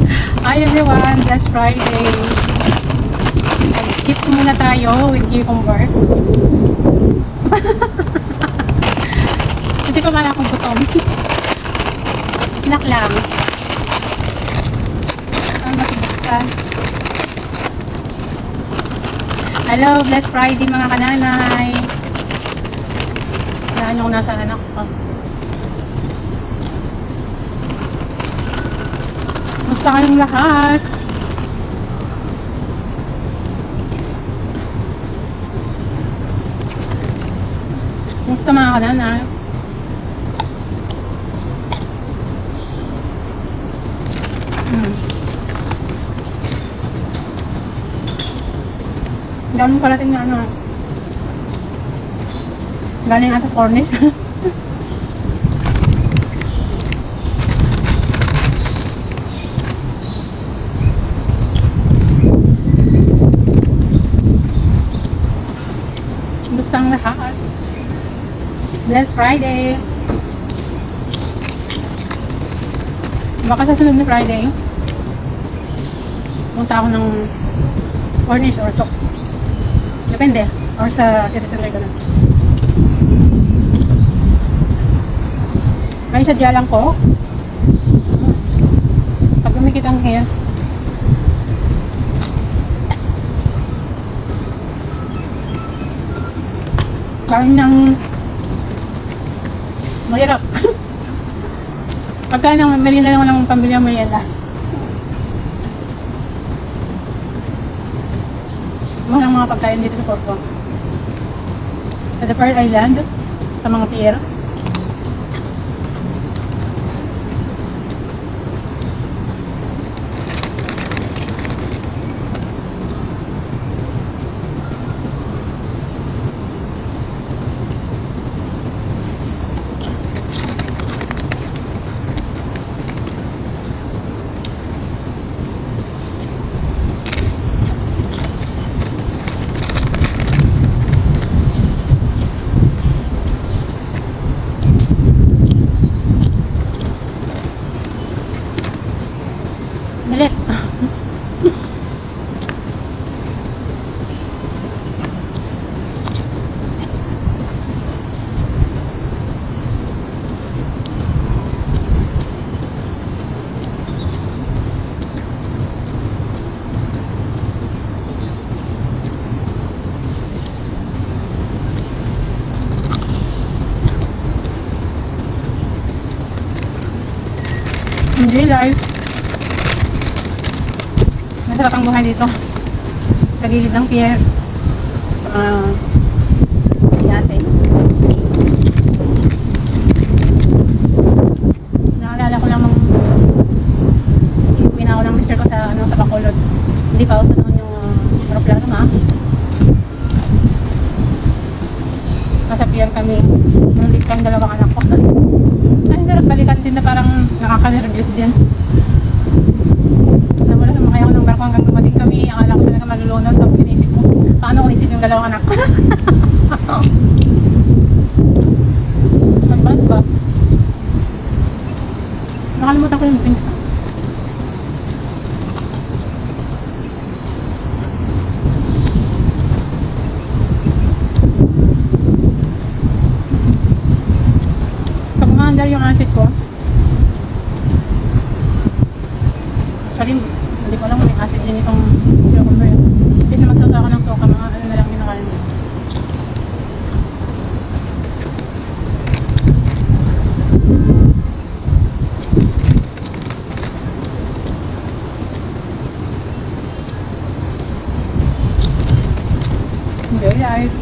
Hi everyone, last Friday. Chips muna tayo with cucumber. Hindi ko mala akong gutom. Snack lang. Ang matibuksan. Hello, blessed Friday mga kananay. Saan yung nasa anak ko? Musta kayong lahat? Musta mga kananay? Dami parating na ano. Galing nga sa cornish. Gustang lahat. Blessed Friday. Baka sa sunod na Friday, punta ako ng cornish or sok. Depende. Or sa Citizen Ray ganun. Ay, sadya lang ko. Pag lumikit ang hair. Parang nang mahirap. Pagka nang merienda lang ng pamilya merienda. Mga pagkain dito sa Porto. Sa The Pearl Island, sa mga pier. Dali. Hindi live. Masarap ang buhay dito. Sa gilid ng pier. Sa mga yate. Naalala ko lang iuwi na ako ng mister ko sa, sa Bacolod. Hindi pa uso noon yung aeroplano ma. Nasa pier kami. Nandito kami dalawang anak ko. Ay, balikan din na parang nakaka-nervous din. Nawala sumakay ako ng barko hanggang dumating kami. Akala ko talaga malulunod. Tapos sinisip ko, paano ko isip yung dalawang anak ko? Saan ba? Nakalimutan ko yung drinks na. Pag umaandar yung acid ko, actually, hindi ko alam kung may acid din itong cucumber. Kasi magsauta ako ng soka, mga ano na lang kinakain mo. Enjoy life.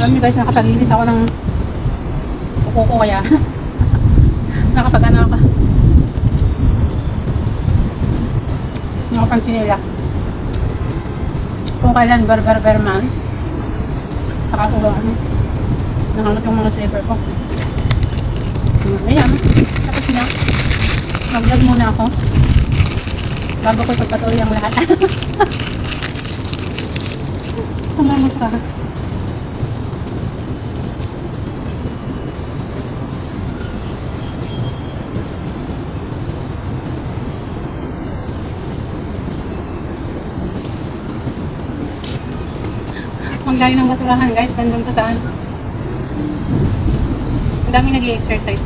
Alam niyo guys, nakapag-inis ako ng kuko ko kaya nakapag-ano ako. Nakapag-sinila. Kung kailan barber man, saka ko nangangat yung mga slipper ko. Ayan, tapos na. Mag-vlog muna ako. Bago ko ipagpatuloy ang lahat. Salamat ka. Ang layo ng basurahan guys, nandun ka saan? Ang dami nag-i-exercise.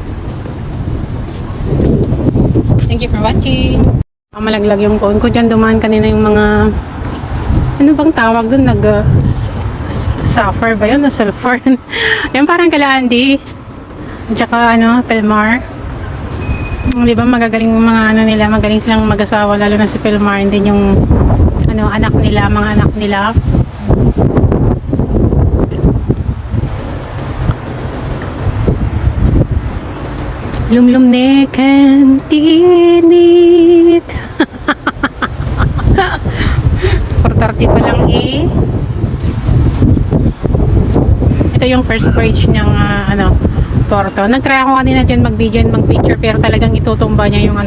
Thank you for watching. Malaglag yung phone ko dyan. Dumaan kanina yung mga ano bang tawag dun? Suffer ba yun? O sulfur? Yan parang kala Andy. At saka Pelmar. Di ba magagaling yung mga nila, magaling silang mag-asawa, lalo na si Pelmar, hindi yung anak nila, mga anak nila. Lumlum ne kan tinit. 4:30 pa lang eh. Ito yung first page niyang torto. Nag-try ako kanina dyan mag-picture pero talagang itutumba niya yung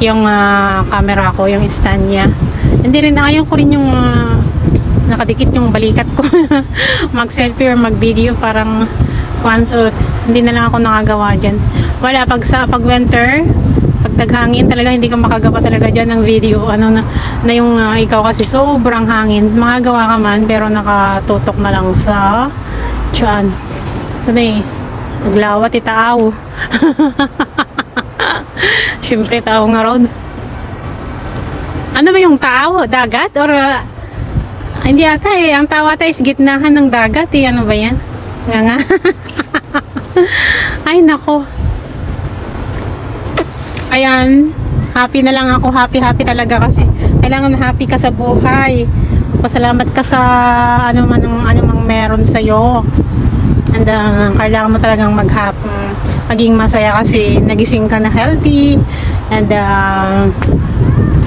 yung camera ko, yung stand niya. Hindi rin, ayaw ko rin yung nakadikit yung balikat ko. Mag-selfie or mag-video parang so hindi na lang ako nakagawa dyan. Wala, pag winter, pag taghangin talaga hindi ka makagawa talaga dyan ng video. Na yung ikaw kasi sobrang hangin. Makagawa ka man pero nakatutok na lang sa tiyan. Ito na eh. Naglawat itaaw. Siyempre tao nga road. Ano ba yung tao? Dagat? Or hindi ata eh. Ang tao ata is gitnahan ng dagat eh. Ano ba yan? Nga. Ay nako. Ayan, happy na lang ako. Happy talaga kasi kailangan happy ka sa buhay. Pasalamat ka sa anumang meron sa'yo. And kailangan mo talagang maging masaya kasi nagising ka na healthy. And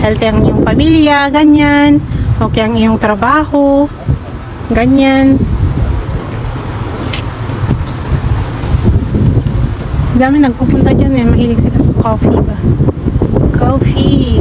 healthy ang iyong pamilya, ganyan. Okay ang iyong trabaho, ganyan. Dami nagpupunta dyan eh. Mahilig sila sa coffee ba? Coffee.